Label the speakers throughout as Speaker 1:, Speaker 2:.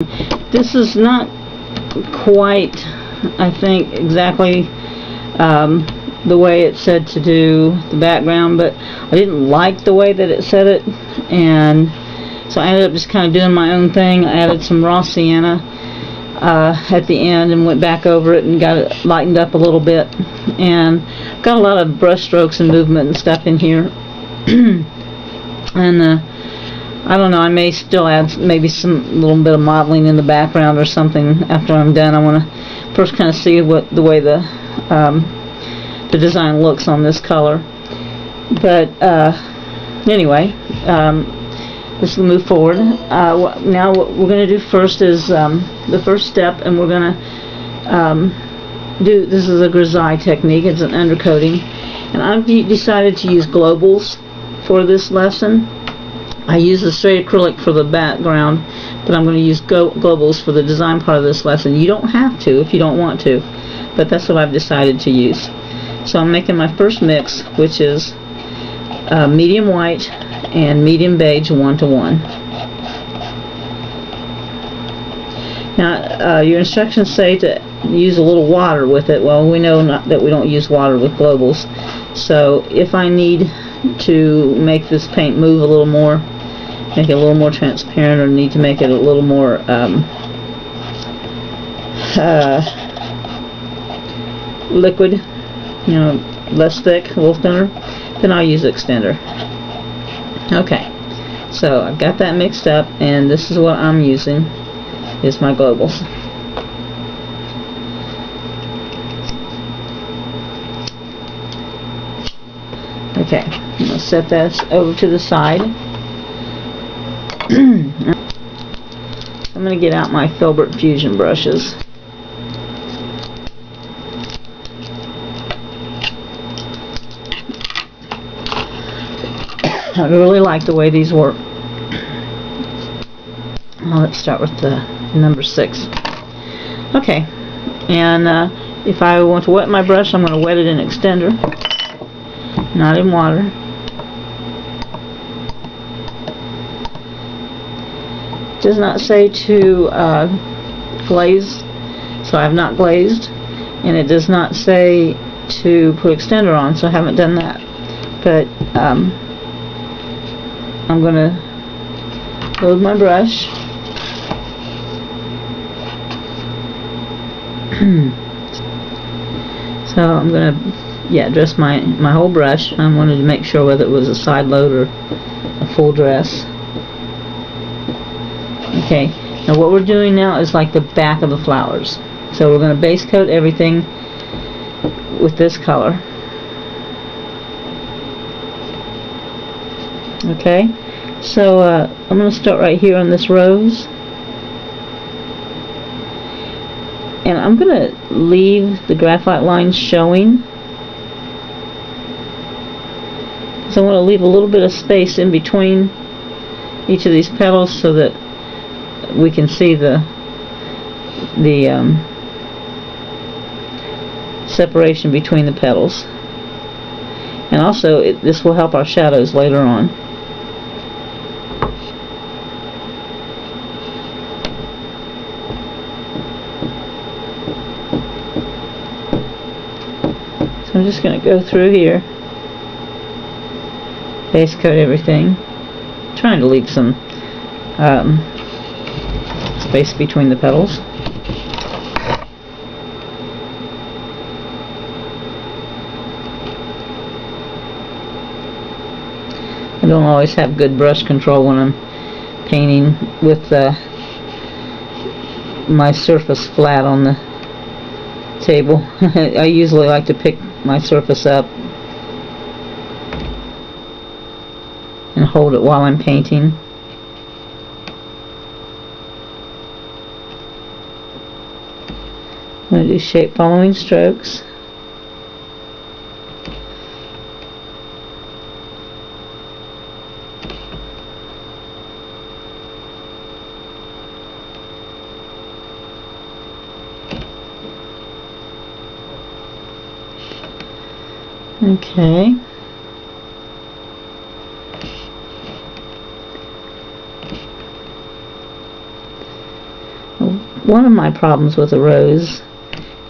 Speaker 1: This is not quite, I think, exactly the way it said to do the background, but I didn't like the way that it said it, and so I ended up just kind of doing my own thing. I added some raw sienna at the end and went back over it and got it lightened up a little bit, and got a lot of brush strokes and movement and stuff in here. And I don't know, I may still add maybe some little bit of modeling in the background or something after I'm done. I want to first kind of see what the way the design looks on this color. But anyway, let's move forward. Now what we're going to do first is the first step, and we're going to this is a grisaille technique. It's an undercoating, and I've decided to use globals for this lesson. I use the straight acrylic for the background, but I'm going to use globals for the design part of this lesson. You don't have to if you don't want to, but that's what I've decided to use. So I'm making my first mix, which is medium white and medium beige 1:1. Now your instructions say to use a little water with it. Well, we know that we don't use water with globals, so if I need to make this paint move a little more, make it a little more transparent, or need to make it a little more liquid, you know, less thick, a little thinner, then I'll use extender. Okay, so I've got that mixed up, and this is what I'm using, is my globals. Okay, I'm going to set that over to the side. I'm going to get out my Filbert Fusion brushes. I really like the way these work. Well, let's start with the number 6. Okay, and if I want to wet my brush, I'm going to wet it in extender, not in water. It does not say to glaze, so I have not glazed, and it does not say to put extender on, so I haven't done that. But I'm going to load my brush. So I'm going to dress my whole brush. I wanted to make sure whether it was a side load or a full dress. Okay, now what we're doing now is like the back of the flowers. So we're going to base coat everything with this color. Okay, so I'm going to start right here on this rose, and I'm going to leave the graphite lines showing, so I want to leave a little bit of space in between each of these petals so that we can see the separation between the petals, and also this will help our shadows later on. So I'm just going to go through here, base coat everything, trying to leave some space between the petals. I don't always have good brush control when I'm painting with my surface flat on the table. I usually like to pick my surface up and hold it while I'm painting. I'm going to do shape following strokes. Okay. one of my problems with a rose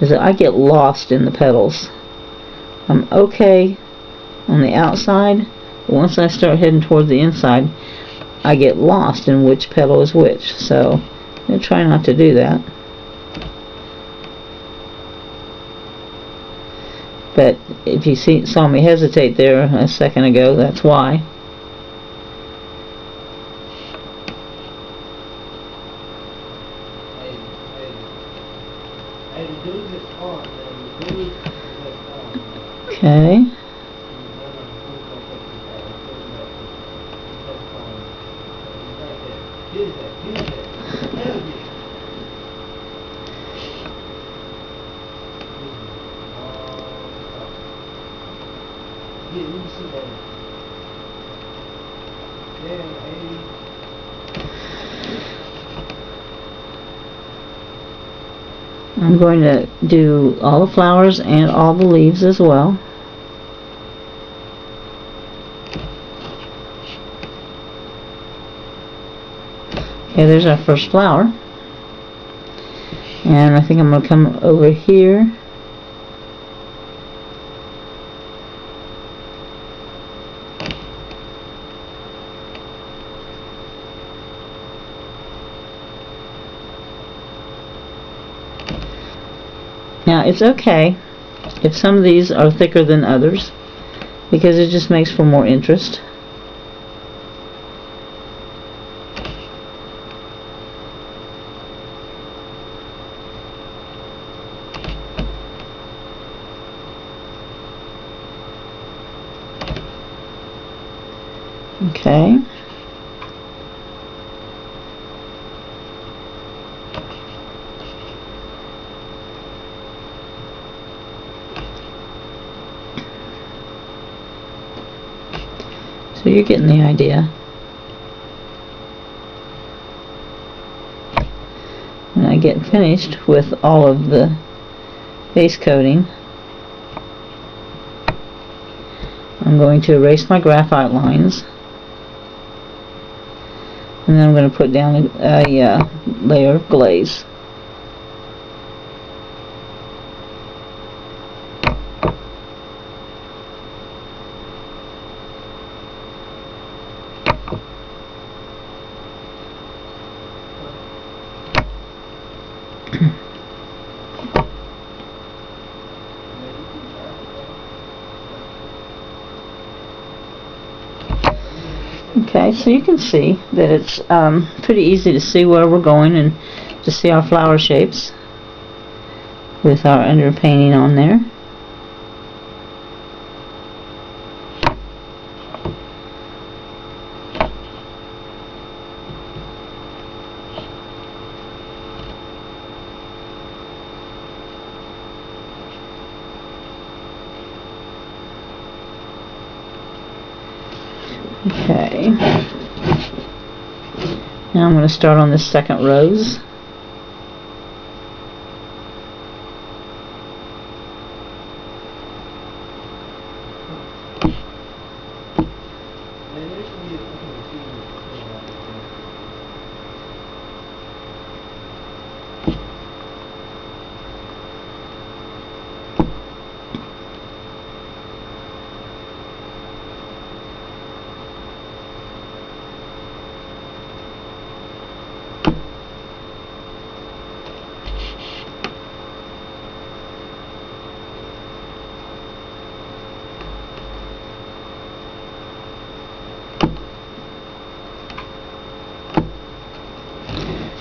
Speaker 1: is that I get lost in the petals. I'm okay on the outside, but once I start heading toward the inside, I get lost in which petal is which. So I'm going to try not to do that. But if you saw me hesitate there a second ago, that's why. Okay. I'm going to do all the flowers and all the leaves as well. Okay, there's our first flower. And I think I'm going to come over here. Now, it's okay if some of these are thicker than others, because it just makes for more interest. Okay. So you're getting the idea. When I get finished with all of the base coating, I'm going to erase my graphite lines, and then I'm going to put down a layer of glaze. Okay, so you can see that it's pretty easy to see where we're going and to see our flower shapes with our underpainting on there. Okay, now I'm going to start on this second rose.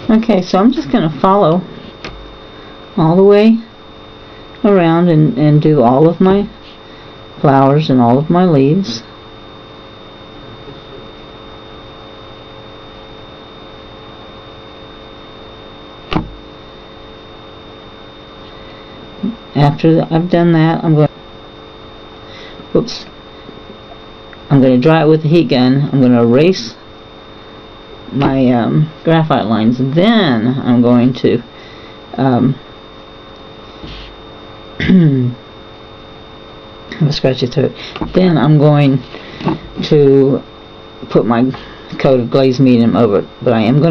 Speaker 1: Okay, so I'm just going to follow all the way around and do all of my flowers and all of my leaves. After I've done that, I'm going to dry it with a heat gun. I'm going to erase my graphite lines. Then I'm going to have a scratchy throat. Then I'm going to put my coat of glazed medium over it. But I am going to